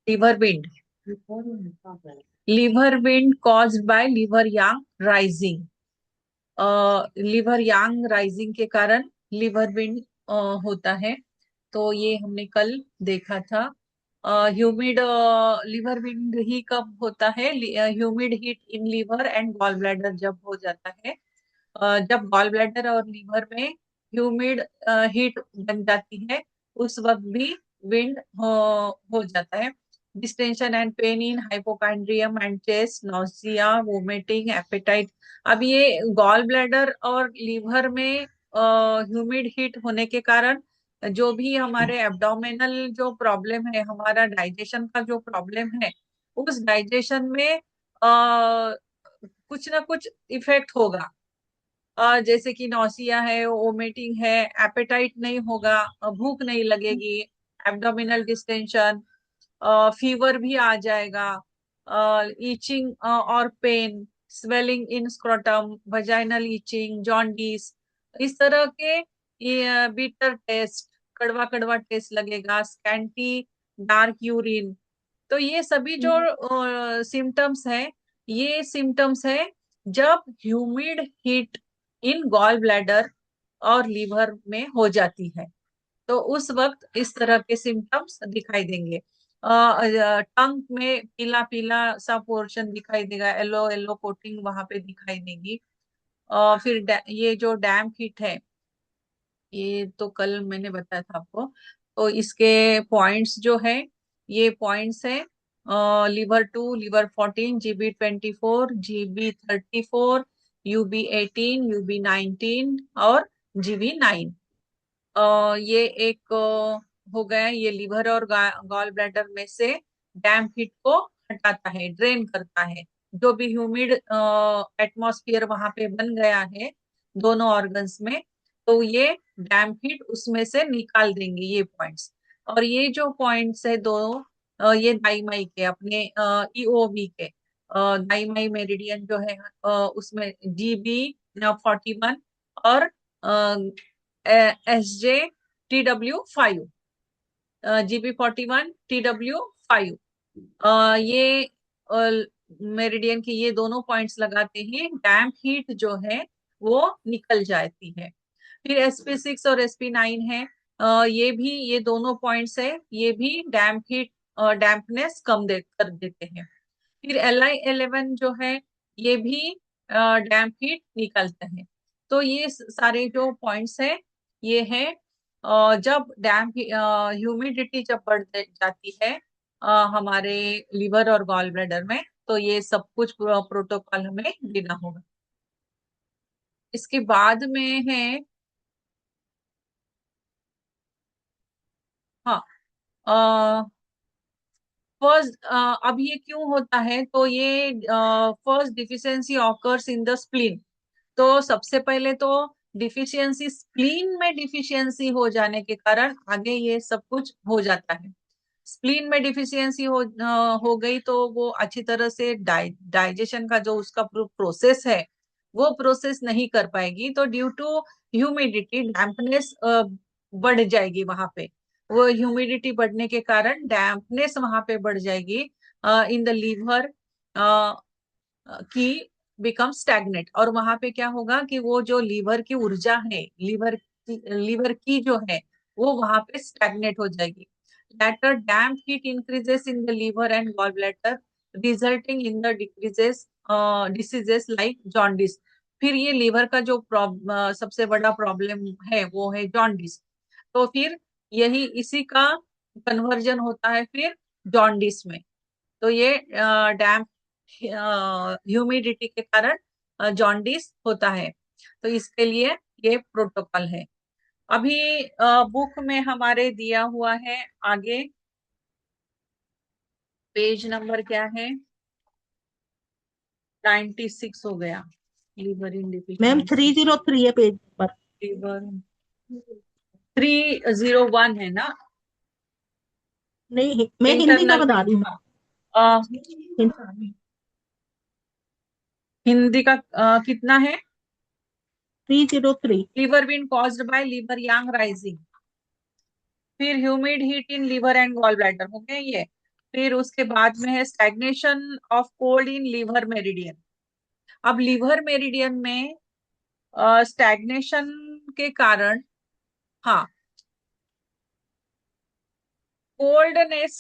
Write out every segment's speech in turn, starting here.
Liver wind, liver wind caused by liver yang rising. Liver yang rising के कारण liver wind होता है। तो ये हमने कल देखा था। ह्यूमिड लिवर विंड ही कब होता है? Humid heat in liver and gall bladder जब हो जाता है, जब गॉल ब्लैडर और लीवर में ह्यूमिड हीट बन जाती है, उस वक्त भी विंड हो जाता है। Distension and pain in hypochondrium and chest, nausea, vomiting, appetite. अब ये गॉल ब्लैडर और लीवर में ह्यूमिड हीट होने के कारण जो भी हमारे एब्डोमिनल जो प्रॉब्लम है, हमारा डाइजेशन का जो प्रॉब्लम है, उस डाइजेशन में कुछ ना कुछ इफेक्ट होगा। जैसे कि नौसिया है, वोमिटिंग है, एपेटाइट नहीं होगा, भूख नहीं लगेगी, एब्डोमिनल डिस्टेंशन, फीवर भी आ जाएगा, ईचिंग और pain, swelling in scrotum, vaginal itching, jaundice, इस तरह के बीटर टेस्ट, कड़वा कड़वा टेस्ट लगेगा, स्कैंटी डार्क यूरिन। तो ये सभी जो सिम्टम्स हैं, ये सिम्टम्स है जब humid heat in gall bladder और लीवर में हो जाती है, तो उस वक्त इस तरह के सिम्टम्स दिखाई देंगे। टंग में पीला पीला सा पोर्शन दिखाई देगा, येलो येलो कोटिंग वहां पे दिखाई देगी। फिर ये जो डैम्प हीट है, ये तो कल मैंने बताया था आपको। तो इसके पॉइंट्स जो है, ये पॉइंट्स है liver 2, liver 14, GB 24, GB 34, UB 18, UB 19 और GB 9। ये एक हो गया, ये लिवर और गॉल ब्लैडर में से डैम्प हीट को हटाता है, ड्रेन करता है। जो भी ह्यूमिड एटमॉस्फेयर वहां पे बन गया है दोनों ऑर्गन्स में, तो ये डैम्प हीट उसमें से निकाल देंगे ये पॉइंट्स। और ये जो पॉइंट्स है दो, ये दाई के अपने ईओवी के, दाई मेरिडियन जो है, उसमें GB 41 और SJ TW 5, GB 41 TW 5, ये मेरिडियन के ये दोनों पॉइंट्स लगाते ही डैम्प हीट जो है वो निकल जाती है। फिर SP 6 और SP 9 है, ये भी, ये दोनों पॉइंट्स है, ये भी डैम्प हीट, डैम्पनेस कम कर देते हैं। फिर LI 11 जो है, ये भी डैम्प हीट निकलता है। तो ये सारे जो पॉइंट्स है, ये है जब डैम्प ह्यूमिडिटी जब बढ़ जाती है हमारे लिवर और गॉल ब्लैडर में, तो ये सब कुछ प्रोटोकॉल हमें देना होगा। इसके बाद में है, हाँ, फर्स्ट, अब ये क्यों होता है? तो ये first deficiency occurs in the spleen. तो सबसे पहले तो डिफिशियंसी स्प्लीन में डिफिशियंसी हो जाने के कारण आगे ये सब कुछ हो जाता है। स्प्लीन में डिफिशियंसी हो गई तो वो अच्छी तरह से डाइजेशन का जो उसका प्रोसेस है, वो प्रोसेस नहीं कर पाएगी। तो ड्यू टू ह्यूमिडिटी, डैम्पनेस बढ़ जाएगी वहां पे। वो ह्यूमिडिटी बढ़ने के कारण डैम्पनेस वहां पे बढ़ जाएगी इन द लीवर की, बिकम स्टैग्नेट। और वहां पे क्या होगा कि वो जो लीवर की ऊर्जा है, लीवर की जो है, वो वहां पे स्टैग्नेट हो जाएगी। later damp heat increases in the liver and gallbladder, resulting in the decreases diseases like jaundice। फिर ये लीवर का जो सबसे बड़ा प्रॉब्लम है वो है जॉन्डिस। तो फिर यही इसी का कन्वर्जन होता है फिर जॉन्डिस में। तो ये डैम्प ह्यूमिडिटी के कारण जॉन्डिस होता है। तो इसके लिए ये प्रोटोकॉल है। अभी बुक में हमारे दिया हुआ है आगे, पेज नंबर क्या है? 96 हो गया। लिवर इन मैम डिफिशियंसी, 303 है पेज पर। लिवर 301 है ना? नहीं, मैं हिंदी का इंटरनल बता रही हूँ। हिं- हिंदी का कितना है? 303। Liver been caused by liver yang rising. फिर humid heat in liver and gall bladder हो गए ये। फिर उसके बाद में है stagnation of cold in liver meridian. अब लीवर मेरिडियन में स्टैग्नेशन के कारण, हाँ, कोल्डनेस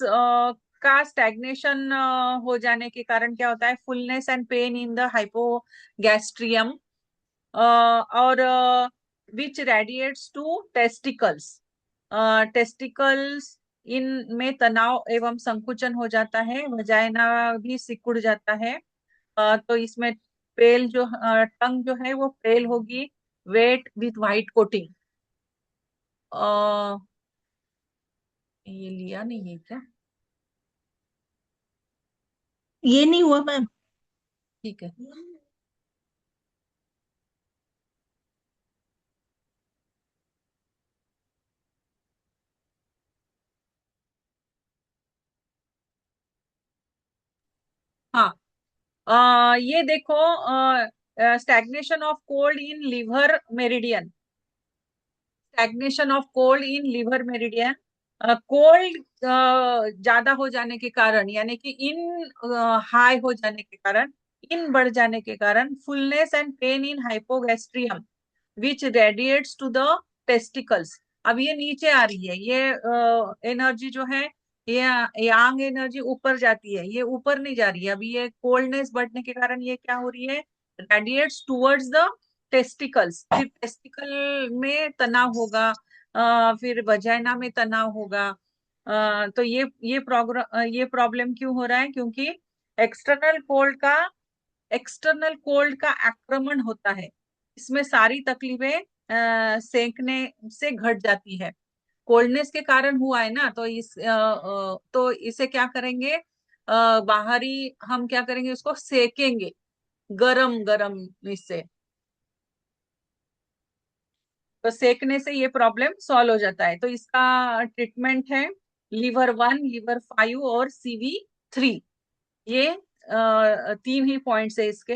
का स्टैग्नेशन हो जाने के कारण क्या होता है, fullness and pain in the hypogastrium, और विच रेडिएट्स टू टेस्टिकल्स। टेस्टिकल्स इन में तनाव एवं संकुचन हो जाता है, वजाइना भी सिकुड़ जाता है। तो इसमें पेल जो टंग जो है वो पेल होगी, वेट विथ वाइट कोटिंग। ये लिया नहीं है क्या? ये नहीं हुआ मैम। ठीक है। हाँ, ये देखो, stagnation of cold in liver meridian. Stagnation of cold in liver meridian, cold ज्यादा हो जाने के कारण, यानी कि इन हाई हो जाने के कारण, इन बढ़ जाने के कारण, fullness and pain in hypogastrium which radiates to the testicles. अब ये नीचे आ रही है, ये एनर्जी जो है, ये यांग एनर्जी ऊपर जाती है, ये ऊपर नहीं जा रही है। अभी ये कोल्डनेस बढ़ने के कारण ये क्या हो रही है, रेडिएट्स टूवर्ड्स द टेस्टिकल्स। फिर टेस्टिकल में तनाव होगा, फिर वजाइना में तनाव होगा। तो ये प्रॉब्लम क्यों हो रहा है, क्योंकि एक्सटर्नल कोल्ड का एक्सटर्नल कोल्ड का आक्रमण होता है। इसमें सारी तकलीफें सेकने से घट जाती है। कोल्डनेस के कारण हुआ है ना, तो तो इसे क्या करेंगे, बाहरी हम क्या करेंगे, उसको सेकेंगे गरम गरम इससे। तो सेकने से ये प्रॉब्लम सॉल्व हो जाता है। तो इसका ट्रीटमेंट है लीवर 1, लीवर 5 और CV3। ये तीन ही पॉइंट्स है इसके,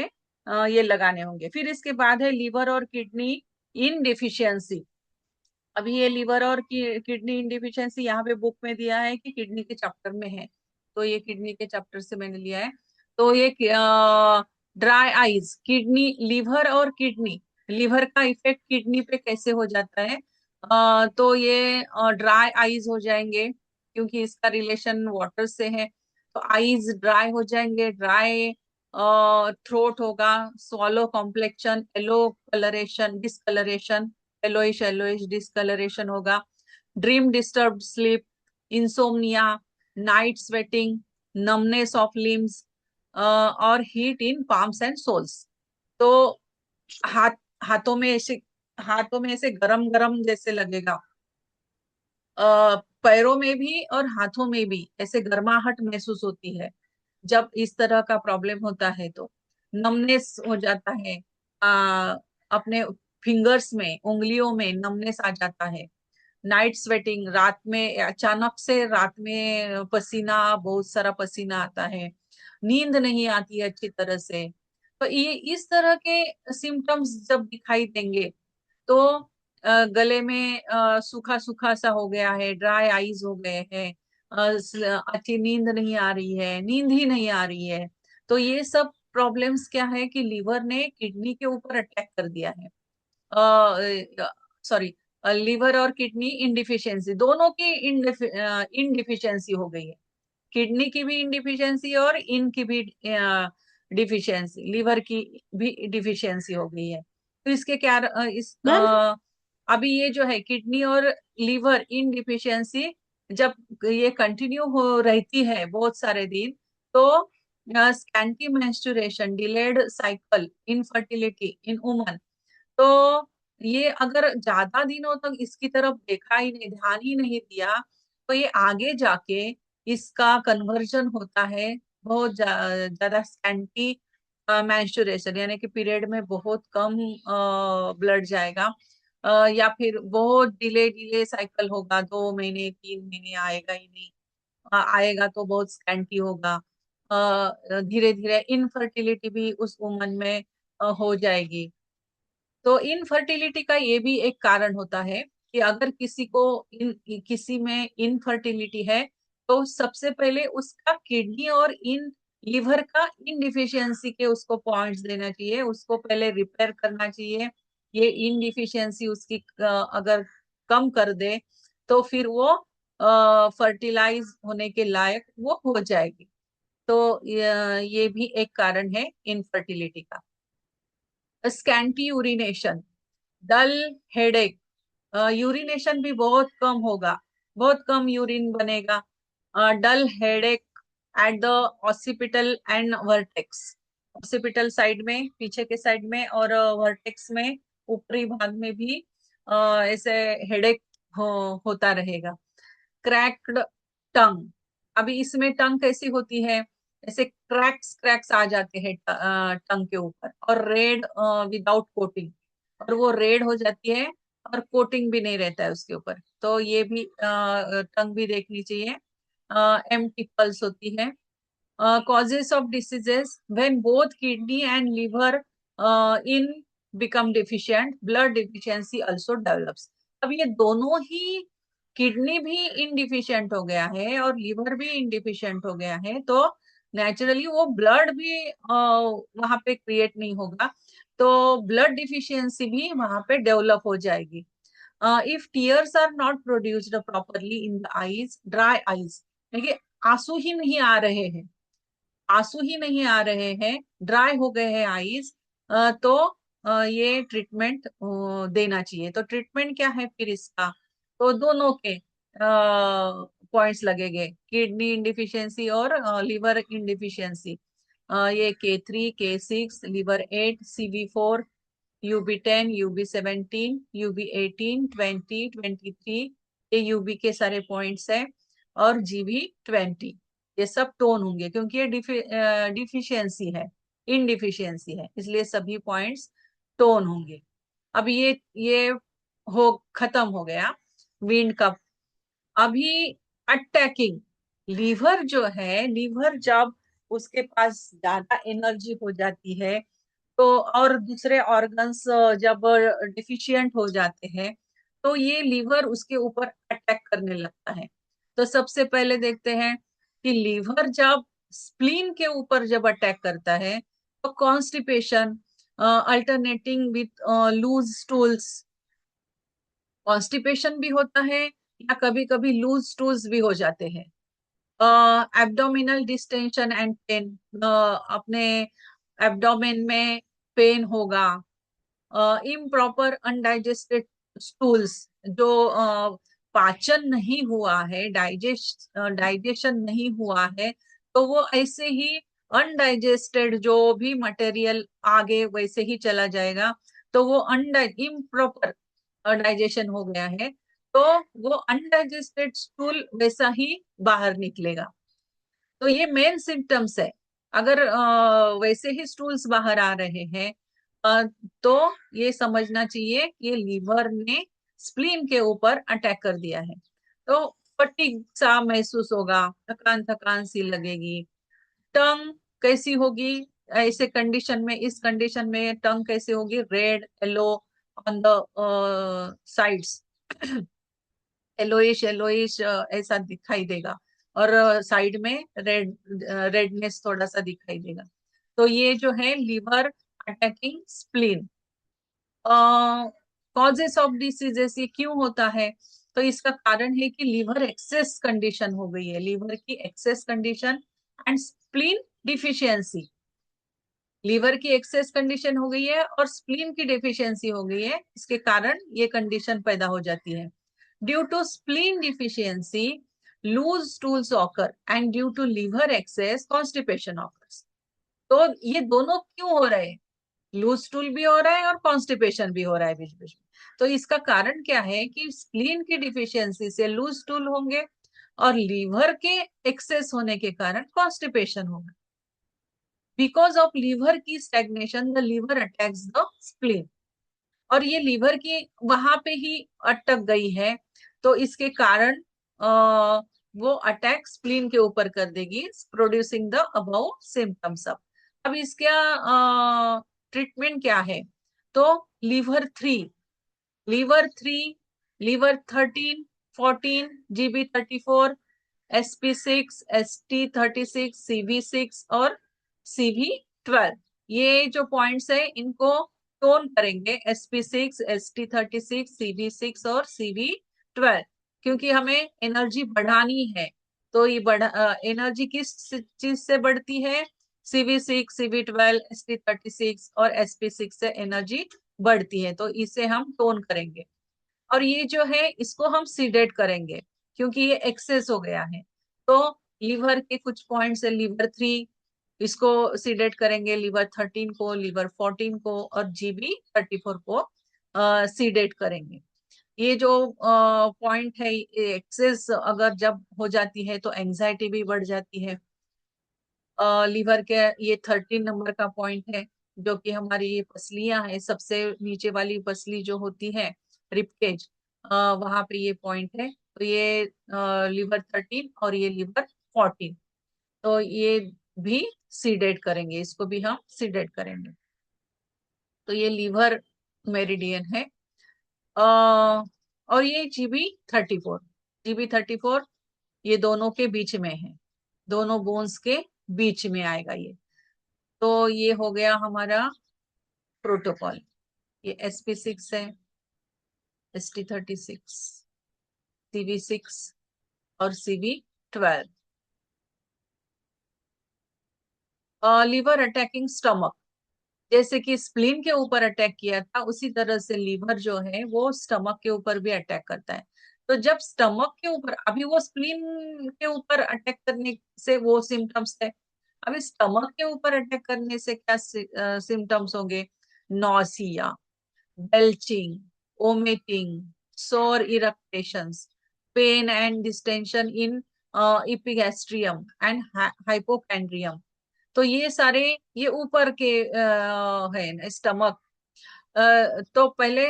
ये लगाने होंगे। फिर इसके बाद है लीवर और किडनी इन डिफिशियंसी। अभी ये लीवर और किडनी इन डिफिशियंसी यहाँ पे बुक में दिया है कि किडनी के चैप्टर में है, तो ये किडनी के चैप्टर से मैंने लिया है। तो ये ड्राई आईज, किडनी, लीवर और किडनी, लीवर का इफेक्ट किडनी पे कैसे हो जाता है, तो ये ड्राई आईज हो जाएंगे, क्योंकि इसका रिलेशन वाटर से है। तो आईज ड्राई हो जाएंगे, ड्राई थ्रोट होगा, swallow complexion, yellow coloration, discoloration, yellowish yellowish discoloration होगा, dream disturbed sleep, insomnia, night sweating, numbness of limbs, और heat in palms and soles. तो हाथ हाथों में ऐसे हाथों में ऐसे गरम गरम जैसे लगेगा, पैरों में भी और हाथों में भी ऐसे गर्माहट महसूस होती है जब इस तरह का प्रॉब्लम होता है। तो नमनेस हो जाता है, अपने फिंगर्स में, उंगलियों में नमनेस आ जाता है। नाइट स्वेटिंग, रात में अचानक से रात में पसीना, बहुत सारा पसीना आता है। नींद नहीं आती है अच्छी तरह से। तो ये इस तरह के सिम्टम्स जब दिखाई देंगे, तो गले में सूखा सूखा सा हो गया है, ड्राई आईज हो गए हैं, अच्छी नींद नहीं आ रही है, नींद ही नहीं आ रही है, तो ये सब प्रॉब्लम्स क्या है कि लीवर ने किडनी के ऊपर अटैक कर दिया है। सॉरी, लीवर और किडनी इनडिफिशियंसी, दोनों की इनडिफिशियंसी हो गई है। किडनी की भी इनडिफिशियंसी और इनकी भी डिफिशियंसी, लीवर की भी डिफिशियंसी हो गई है। तो इसके क्या मैम अभी ये जो है किडनी और लीवर इन डिफिशियंसी, जब ये कंटिन्यू हो रहती है बहुत सारे दिन, तो scanty menstruation, delayed cycle, infertility in woman, तो ये अगर ज्यादा दिनों तक इसकी तरफ देखा ही नहीं, ध्यान ही नहीं दिया, तो ये आगे जाके इसका कन्वर्जन होता है बहुत ज्यादा स्कैंटी मेंस्ट्रुएशन, यानी कि पीरियड में बहुत कम ब्लड जाएगा, या फिर बहुत डिले डिले साइकिल होगा, 2 महीने 3 महीने आएगा ही नहीं, आएगा तो बहुत स्कैंटी होगा। धीरे धीरे इनफर्टिलिटी भी उस वुमन में हो जाएगी। तो इनफर्टिलिटी का ये भी एक कारण होता है कि अगर किसी को किसी में इनफर्टिलिटी है, तो सबसे पहले उसका किडनी और इन लिवर का इनडिफिशियंसी के उसको पॉइंट्स देना चाहिए, उसको पहले रिपेयर करना चाहिए। ये इनडिफिशियंसी उसकी अगर कम कर दे तो फिर वो फर्टिलाइज होने के लायक वो हो जाएगी। तो ये भी एक कारण है इनफर्टिलिटी का। Scanty urination, dull headache, urination भी बहुत कम होगा, बहुत कम यूरिन बनेगा। Dull headache at the occipital and vertex, occipital side में, पीछे के साइड में, और वर्टेक्स में ऊपरी भाग में भी ऐसे हेडेक होता रहेगा। क्रैक्ड टंग, अभी इसमें टंग कैसी होती है, ऐसे क्रैक्स क्रैक्स आ जाते हैं टंग के ऊपर, और रेड विदाउट कोटिंग, और वो रेड हो जाती है और कोटिंग भी नहीं रहता है उसके ऊपर, तो ये भी टंग भी देखनी चाहिए। एम्प्टी पल्स होती है। causes of diseases when both kidney and liver in become deficient, blood deficiency also develops। अब ये दोनों ही, किडनी भी इनडिफिशियंट हो गया है और लिवर भी इनडिफिशियंट हो गया है, तो नेचुरली वो ब्लड भी वहां पे क्रिएट नहीं होगा, तो ब्लड डिफिशियंसी भी वहां पे डेवलप हो जाएगी। If tears are not produced properly in the eyes, dry eyes, देखिए आंसू ही नहीं आ रहे हैं, आंसू ही नहीं आ रहे हैं, ड्राई हो गए हैं आईज, तो ये ट्रीटमेंट देना चाहिए। तो ट्रीटमेंट क्या है फिर इसका, तो दोनों के पॉइंट्स लगेंगे, किडनी इंडिफिशियंसी और लिवर इंडिफिशियंसी। ये K3, K6, liver 8, CV4, UB10, UB17, UB18, 20, 23, ये यूबी के सारे पॉइंट्स है, और GB20, ये सब टोन होंगे क्योंकि ये डिफिशियंसी है, इनडिफिशियंसी है, इसलिए सभी पॉइंट्स टोन होंगे। अब ये हो खत्म हो गया विंड कप। अभी अटैकिंग, लीवर जो है, लीवर जब उसके पास ज्यादा एनर्जी हो जाती है, तो और दूसरे ऑर्गन्स जब डिफिशियंट हो जाते हैं, तो ये लीवर उसके ऊपर अटैक करने लगता है। तो सबसे पहले देखते हैं कि लीवर जब स्प्लीन के ऊपर जब अटैक करता है, तो constipation, alternating with loose stools, constipation भी होता है, या कभी कभी लूज स्टूल्स भी हो जाते हैं। एब्डोमिनल डिस्टेंशन एंड पेन, अपने एब्डोमेन में पेन होगा। इम्प्रॉपर अनडाइजेस्टेड स्टूल्स, जो पाचन नहीं हुआ है, डाइजेशन नहीं हुआ है, तो वो ऐसे ही अनडाइजेस्टेड जो भी मटेरियल आगे वैसे ही चला जाएगा, तो वो इम्प्रॉपर डाइजेशन हो गया है, तो वो अनडाइजेस्टेड स्टूल वैसा ही बाहर निकलेगा। तो ये मेन सिम्टम्स है। अगर वैसे ही स्टूल्स बाहर आ रहे हैं, अ, तो ये समझना चाहिए कि ये लीवर ने स्प्लीन के ऊपर अटैक कर दिया है। तो फटीग सा महसूस होगा, थकान थकान सी लगेगी। टंग कैसी होगी ऐसे कंडीशन में, इस कंडीशन में टंग कैसे होगी, red yellow on the sides, yellowish yellowish ऐसा दिखाई देगा, और साइड में रेडनेस थोड़ा सा दिखाई देगा। तो ये जो है liver attacking spleen. Causes of diseases, ये क्यों होता है, तो इसका कारण है कि लिवर एक्सेस कंडीशन हो गई है, लिवर की excess condition and spleen deficiency, liver की एक्सेस कंडीशन हो गई है और स्प्लीन की डिफिशियंसी हो गई है, इसके कारण ये कंडीशन पैदा हो जाती है। Due to spleen deficiency loose stools occur, and due to liver excess constipation occurs. तो ये दोनों क्यों हो रहे हैं, लूज स्टूल भी हो रहा है और कॉन्स्टिपेशन भी हो रहा है बीच बीच में। तो इसका कारण क्या है कि स्प्लीन की डिफिशियंसी से लूज स्टूल होंगे, और लीवर के एक्सेस होने के कारण कॉन्स्टिपेशन होगा। बिकॉज ऑफ लीवर की stagnation the liver attacks the spleen, और ये लीवर की वहां पे ही अटक गई है, तो इसके कारण वो अटैक स्प्लीन के ऊपर कर देगी, प्रोड्यूसिंग द अबव सिम्टम्स। अब इसका ट्रीटमेंट क्या है, तो liver 3, liver 3, liver 13, 14, GB 34, SP6, ST36, CV6 और CV12। ये जो पॉइंट्स है इनको टोन करेंगे, SP6, ST36, CV6 और CV12, क्योंकि हमें एनर्जी बढ़ानी है। तो ये एनर्जी किस चीज से बढ़ती है? CV6, CV12, ST36 और SP6 से एनर्जी बढ़ती है, तो इसे हम टोन करेंगे। और ये जो है इसको हम सीडेट करेंगे, क्योंकि ये एक्सेस हो गया है। तो लीवर के कुछ पॉइंट्स है, लीवर 3, इसको सीडेट करेंगे, लीवर 13 को, लीवर 14 को और GB34 को सीडेट करेंगे। ये जो पॉइंट है, एक्सेस अगर जब हो जाती है तो एंजाइटी भी बढ़ जाती है। लीवर के ये 13 नंबर का पॉइंट है, जो कि हमारी ये पसलियां है, सबसे नीचे वाली पसली जो होती है, रिपकेज, वहां पे ये पॉइंट है। तो ये लीवर 13 और ये लीवर 14, तो ये भी सीडेट करेंगे, इसको भी हम सीडेट करेंगे। तो ये लीवर मेरिडियन है। और ये GB34, GB34 ये दोनों के बीच में है, दोनों बोन्स के बीच में आएगा ये। तो ये हो गया हमारा प्रोटोकॉल। ये SP6 है, ST36, CV6 और CV12। लीवर अटैकिंग स्टमक, जैसे कि स्प्लीन के ऊपर अटैक किया था, उसी तरह से लीवर जो है वो स्टमक के ऊपर भी अटैक करता है। तो जब स्टमक के ऊपर, अभी वो स्प्लीन के ऊपर अटैक करने से वो सिम्टम्स है, अभी स्टमक के ऊपर अटैक करने से क्या सिम्टम्स होंगे? Nausea, belching, vomiting, sore irritations, pain and distension in epigastrium and hypochondrium। तो ये सारे, ये ऊपर के है स्टमक। तो पहले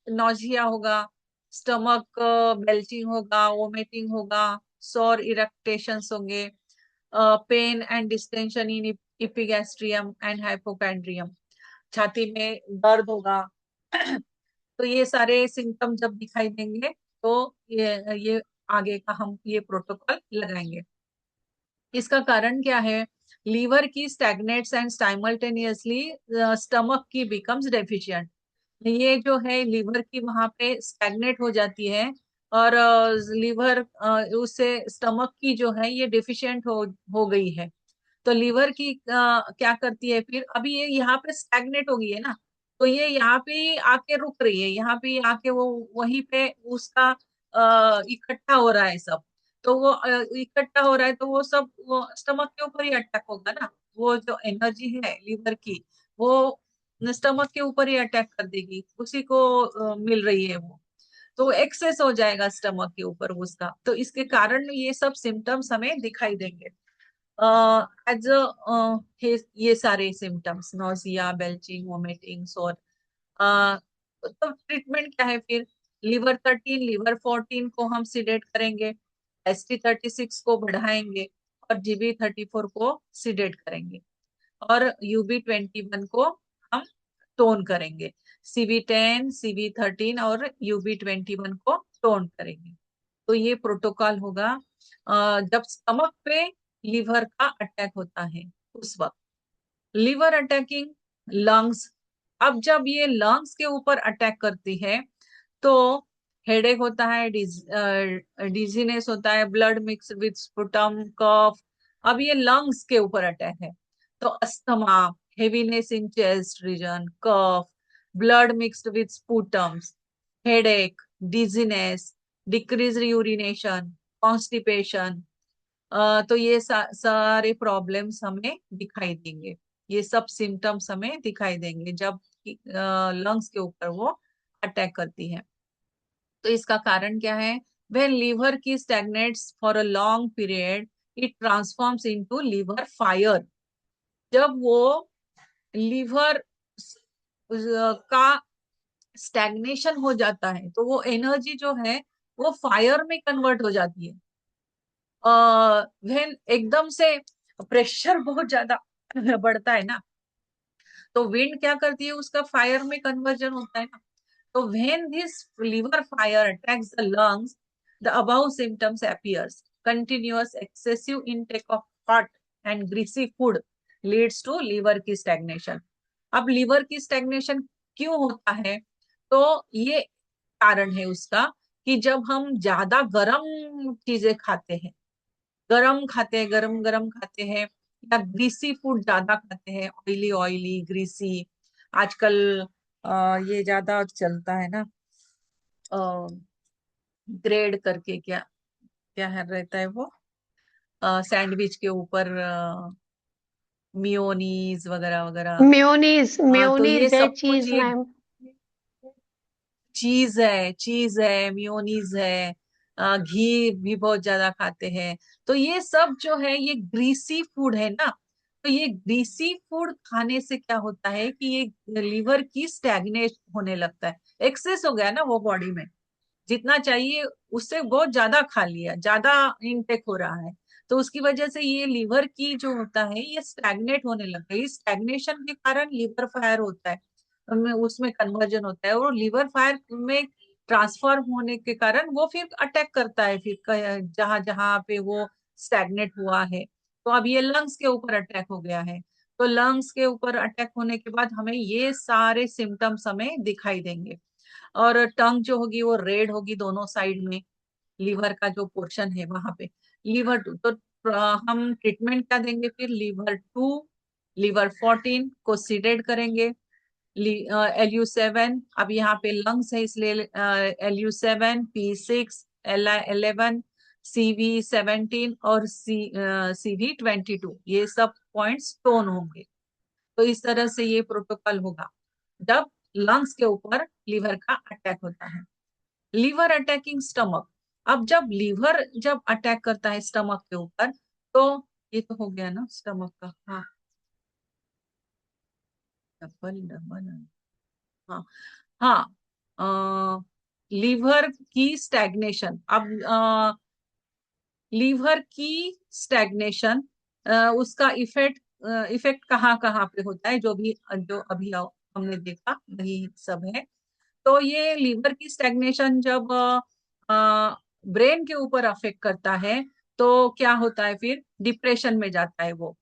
नौजिया होगा, स्टमक बेल्चिंग होगा, वोमिटिंग होगा, सोर इरेक्टेशंस होंगे, pain and distension in epigastrium and hypochondrium, छाती में दर्द होगा। तो ये सारे सिम्टम जब दिखाई देंगे तो ये आगे का हम ये प्रोटोकॉल लगाएंगे। इसका कारण क्या है? लीवर की स्टैग्नेट्स एंड साइमल्टेनियसली स्टमक की बिकम्स डेफिशिएंट। ये जो है लीवर की वहां पे स्टैग्नेट हो जाती है, और लीवर उससे स्टमक की जो है ये डिफिशिएंट हो गई है। तो लीवर की क्या करती है फिर? अभी ये यहाँ पे स्टैग्नेट हो गई है ना, तो ये यहाँ पे ही आके रुक रही है, यहाँ पे ही आके वो वहीं पे उसका इकट्ठा हो रहा है सब। तो वो इकट्ठा हो रहा है, तो वो सब वो स्टमक के ऊपर ही अटैक होगा ना। वो जो एनर्जी है लीवर की, वो स्टमक के ऊपर ही अटैक कर देगी, उसी को मिल रही है वो। तो एक्सेस हो जाएगा स्टमक के ऊपर उसका, तो इसके कारण ये सब सिम्टम्स हमें दिखाई देंगे। एज ये सारे सिम्टम्स, नोजिया, बेल्चिंग, वोमिटिंग, सोर। तो ट्रीटमेंट क्या है फिर? लीवर 13, लीवर 14 को हम सिडेट करेंगे, ST36 को बढ़ाएंगे और GB34 को सिडेट करेंगे, और UB21 को हम टोन करेंगे। CV10, CV13 और UB21 को टोन करेंगे। तो ये प्रोटोकॉल होगा जब स्टमक पे लीवर का अटैक होता है उस वक्त। लीवर अटैकिंग लंग्स, अब जब ये लंग्स के ऊपर अटैक करती है तो हेडेक होता है, डिजीनेस होता है, blood mix with sputum, cough. अब ये लंग्स के ऊपर अटैक है, तो asthma, heaviness in chest region, cough, blood mixed with sputums, headache, dizziness, decrease urination, constipation. तो ये सारे प्रॉब्लम्स हमें दिखाई देंगे, ये सब सिम्टम्स हमें दिखाई देंगे जब लंग्स के ऊपर वो अटैक करती है। तो इसका कारण क्या है? when liver की stagnates for a long period, it transforms into liver fire। जब वो लीवर का स्टैग्नेशन हो जाता है तो वो एनर्जी जो है वो फायर में कन्वर्ट हो जाती है। when एकदम से प्रेशर बहुत ज्यादा बढ़ता है ना, तो विंड क्या करती है, उसका फायर में कन्वर्जन होता है ना। So when this liver fire attacks the lungs, the above symptoms appears. continuous excessive intake of hot and greasy food leads to liver की stagnation। अब liver की stagnation क्यों होता है? तो ये कारण है उसका कि जब हम ज्यादा गर्म चीजें खाते हैं, गरम गरम खाते हैं, या ग्रीसी फूड ज्यादा खाते हैं, ऑयली ऑयली ग्रीसी। आजकल ये ज्यादा चलता है ना, ग्रेड करके, क्या क्या है रहता है वो, सैंडविच के ऊपर मियोनीज वगैरह वगैरह। मेयोनीज, हाँ, तो ये मेयोनीज है, सब कुछ, चीज ये मैम। चीज है, मियोनीज है, घी भी बहुत ज्यादा खाते हैं। तो ये सब जो है ये ग्रीसी फूड है ना। तो ये ग्रीसी फूड खाने से क्या होता है कि ये लीवर की स्टैग्नेट होने लगता है, एक्सेस हो गया ना वो बॉडी में, जितना चाहिए उससे बहुत ज्यादा खा लिया, ज्यादा इनटेक हो रहा है। तो उसकी वजह से ये लीवर की जो होता है ये स्टैग्नेट होने लगता है। इस स्टैग्नेशन के कारण लीवर फायर होता है, उसमें कन्वर्जन होता है, और लीवर फायर में ट्रांसफर होने के कारण वो फिर अटैक करता है, फिर जहां जहां पे वो स्टैग्नेट हुआ है। तो अब ये लंग्स के ऊपर अटैक हो गया है। तो लंग्स के ऊपर अटैक होने के बाद हमें ये सारे सिम्टम्स हमें दिखाई देंगे। और टंग जो होगी वो रेड होगी दोनों साइड में, लीवर का जो पोर्शन है वहां पे। लीवर टू तो हम ट्रीटमेंट क्या देंगे फिर? लीवर 2, लीवर 14 को सीडेड करेंगे। LU7, अब यहाँ पे लंग्स है इसलिए LU7, P6, LI11, CV17 और CV22, ये सब पॉइंट्स टोन होंगे। तो इस तरह से ये प्रोटोकॉल होगा जब लंग्स के ऊपर लीवर का अटैक होता है। लीवर अटैकिंग स्टमक, अब जब लीवर जब अटैक करता है स्टमक के ऊपर, तो ये तो हो गया ना स्टमक का। हाँ, डबल डबल, हाँ हाँ, लीवर की स्टैग्नेशन। अब लीवर की स्टैग्नेशन, उसका इफेक्ट इफेक्ट कहाँ कहाँ पे होता है, जो अभी हमने देखा वही सब है। तो ये लीवर की स्टैग्नेशन जब ब्रेन के ऊपर अफेक्ट करता है तो क्या होता है? फिर डिप्रेशन में जाता है वो।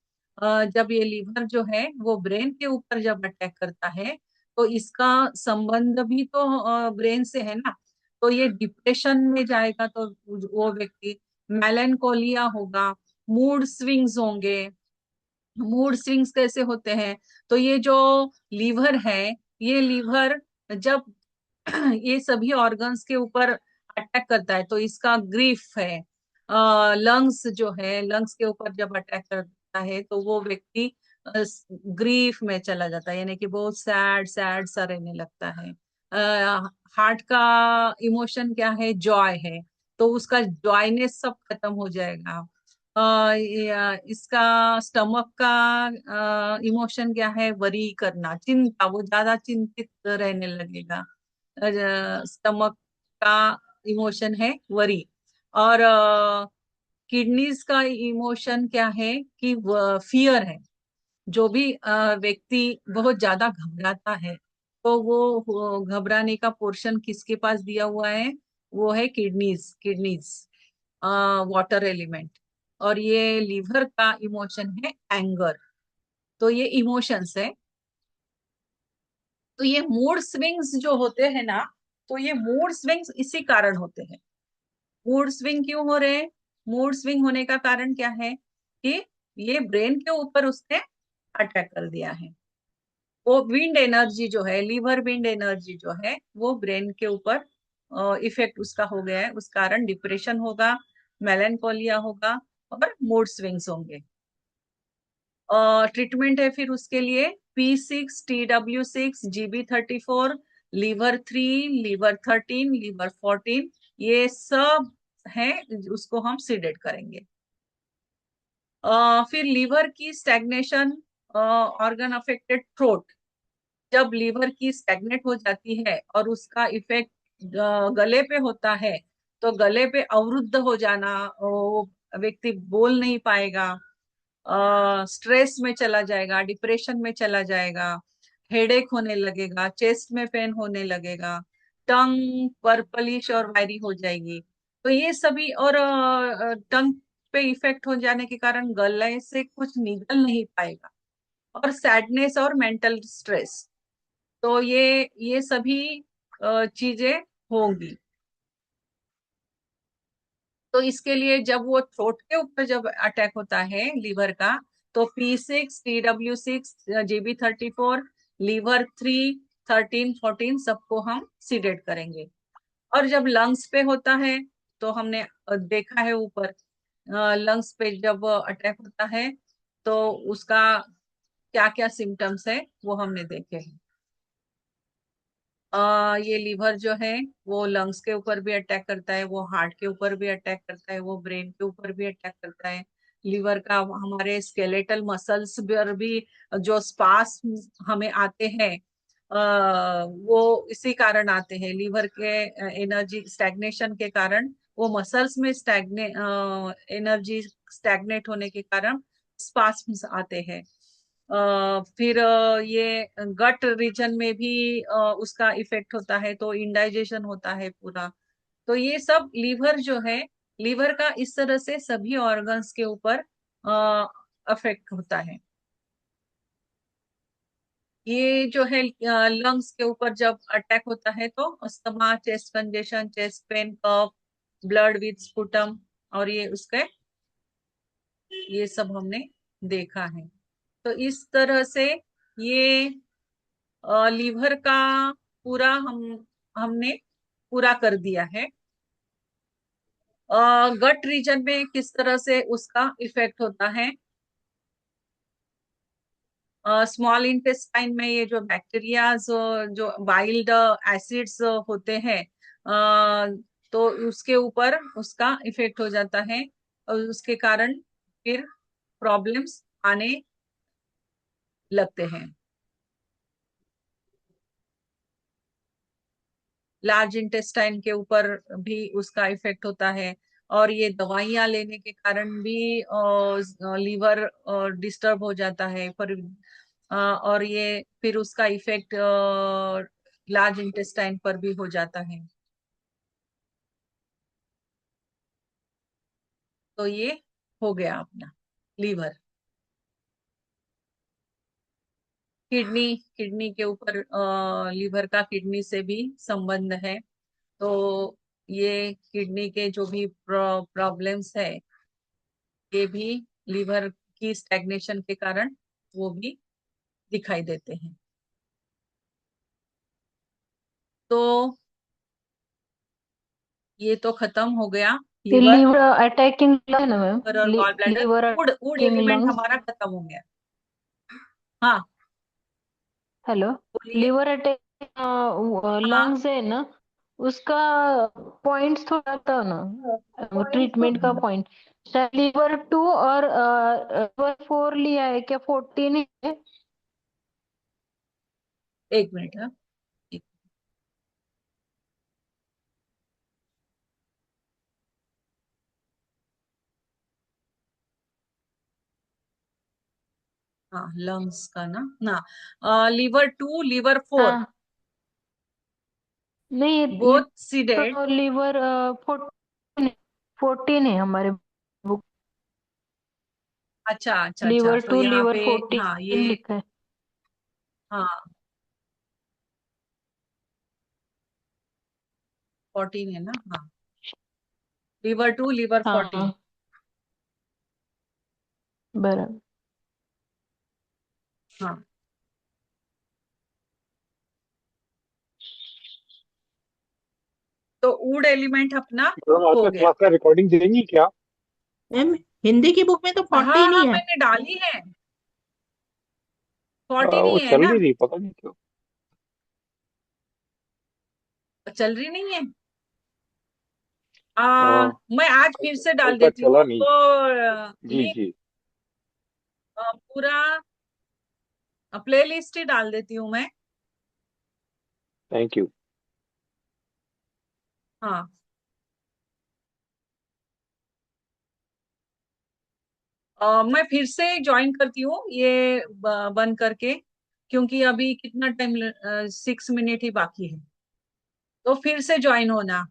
जब ये लीवर जो है वो ब्रेन के ऊपर जब अटैक करता है तो इसका संबंध भी तो ब्रेन से है ना। तो ये डिप्रेशन में जाएगा, तो वो व्यक्ति मेलेंकोलिया होगा, मूड स्विंग्स होंगे। मूड स्विंग्स कैसे होते हैं? तो ये जो लीवर है, ये लीवर जब ये सभी ऑर्गन्स के ऊपर अटैक करता है तो इसका ग्रीफ है। लंग्स जो है, लंग्स के ऊपर जब अटैक करता है तो वो व्यक्ति ग्रीफ में चला जाता है, यानी कि बहुत सैड सैड सा रहने लगता है। हार्ट का इमोशन क्या है? जॉय है, तो उसका जॉयनेस सब खत्म हो जाएगा। इसका स्टमक का इमोशन क्या है? वरी करना, चिंता, वो ज्यादा चिंतित रहने लगेगा। स्टमक का इमोशन है वरी। और किडनीज का इमोशन क्या है? कि फियर है। जो भी व्यक्ति बहुत ज्यादा घबराता है तो वो घबराने का पोर्शन किसके पास दिया हुआ है? वो है किडनीज। Kidneys water element. और ये लीवर का इमोशन है एंगर। तो ये इमोशंस है। तो ये मूड स्विंग्स जो होते हैं ना, तो ये मूड स्विंग्स इसी कारण होते हैं। मूड स्विंग क्यों हो रहे हैं? मूड स्विंग होने का कारण क्या है? कि ये ब्रेन के ऊपर उसने अटैक कर दिया है। वो विंड एनर्जी जो है, लीवर विंड एनर्जी जो है, वो ब्रेन के ऊपर इफेक्ट उसका हो गया है। उस कारण डिप्रेशन होगा, मेलेंकोलिया होगा और मूड स्विंग्स होंगे। ट्रीटमेंट है फिर उसके लिए P6, TW6, GB34, liver 3, liver 13, liver 14, ये सब है, उसको हम सीडेट करेंगे। फिर लीवर की स्टैग्नेशन, ऑर्गन अफेक्टेड थ्रोट। जब लीवर की स्टैग्नेट हो जाती है और उसका इफेक्ट गले पे होता है, तो गले पे अवरुद्ध हो जाना, वो व्यक्ति बोल नहीं पाएगा, स्ट्रेस में चला जाएगा, डिप्रेशन में चला जाएगा, हेडेक होने लगेगा, चेस्ट में पेन होने लगेगा, टंग पर्पलिश और वायरी हो जाएगी। तो ये सभी, और टंग पे इफेक्ट हो जाने के कारण गले से कुछ निकल नहीं पाएगा, और सैडनेस और मेंटल स्ट्रेस। तो ये सभी चीजें होंगी। तो इसके लिए जब वो थ्रोट के ऊपर जब अटैक होता है लीवर का, तो P6, TW6, GB34, लीवर 3, 13, 14 सबको हम सीडेट करेंगे। और जब लंग्स पे होता है, तो हमने देखा है ऊपर, लंग्स पे जब अटैक होता है तो उसका क्या क्या सिम्टम्स है वो हमने देखे हैं। ये लीवर जो है वो लंग्स के ऊपर भी अटैक करता है, वो हार्ट के ऊपर भी अटैक करता है, वो ब्रेन के ऊपर भी अटैक करता है। लीवर का हमारे स्केलेटल मसल्स पर भी जो स्पास हमें आते हैं, वो इसी कारण आते हैं, लीवर के एनर्जी स्टैग्नेशन के कारण। वो मसल्स में एनर्जी स्टैग्नेट होने के कारण स्पास्म्स आते हैं। फिर ये गट रीजन में भी उसका इफेक्ट होता है, तो इंडाइजेशन होता है पूरा। तो ये सब लीवर जो है, लीवर का इस तरह से सभी ऑर्गन्स के ऊपर अफेक्ट होता है। ये जो है लंग्स के ऊपर जब अटैक होता है तो asthma, chest congestion, chest pain, cough, blood with sputum, और ये उसके ये सब हमने देखा है। तो इस तरह से ये लीवर का पूरा हमने पूरा कर दिया है। गट रीजन में किस तरह से उसका इफेक्ट होता है, स्मॉल इंटेस्टाइन में ये जो बैक्टीरिया जो बाइल्ड एसिड्स होते हैं, तो उसके ऊपर उसका इफेक्ट हो जाता है, और उसके कारण फिर प्रॉब्लम्स आने लगते हैं। लार्ज इंटेस्टाइन के ऊपर भी उसका इफेक्ट होता है, और ये दवाइयां लेने के कारण भी लीवर डिस्टर्ब हो जाता है। पर और ये फिर उसका इफेक्ट लार्ज इंटेस्टाइन पर भी हो जाता है। तो ये हो गया अपना लीवर। किडनी, किडनी के ऊपर लीवर का किडनी से भी संबंध है। तो ये किडनी के जो भी प्रॉब्लम्स है, ये भी लीवर की स्टैग्नेशन के कारण वो भी दिखाई देते हैं। तो ये तो खत्म हो गया ये लीवर लीवर अटैकिंग है ना मैम? और gall bladder. Liver would attacking element lungs. हमारा खत्म हो गया। हाँ, हेलो। बोलिए। लिवर अटैक हाँ, लंग्स है ना, उसका पॉइंट्स थोड़ा था ना, ट्रीटमेंट का पॉइंट। शायद लीवर 2 और लीवर 4 लिया है क्या? 14 है? एक मिनट। हाँ, हाँ लंग्स का ना लीवर 2, लीवर 4 हाँ, नहीं ये बोथ सीडेड। तो लीवर 14 है हमारे बुक। अच्छा अच्छा अच्छा, लीवर तो टू यहाँ लीवर पे, हाँ 14 ये, लिखा है। हाँ 14 है ना। हाँ, लीवर 2, लीवर 14। हाँ, बराबर। हाँ, तो वुड एलिमेंट अपना मैम आज हो का गया। क्लास का रिकॉर्डिंग देंगी क्या? मैम, हिंदी की बुक में तो हाँ 14 हाँ, ही है। मैंने डाली है, 14 वो ही है चल ना। नहीं रही, पता नहीं क्यों। चल रही नहीं है। हाँ, मैं आज फिर से कल डाल का देती चला हूँ नहीं। तो जी ये जी। पूरा प्ले लिस्ट ही डाल देती हूँ मैं। Thank you. हाँ, मैं फिर से ज्वाइन करती हूँ ये बंद करके, क्योंकि अभी कितना टाइम, 6 मिनट ही बाकी है। तो फिर से ज्वाइन होना।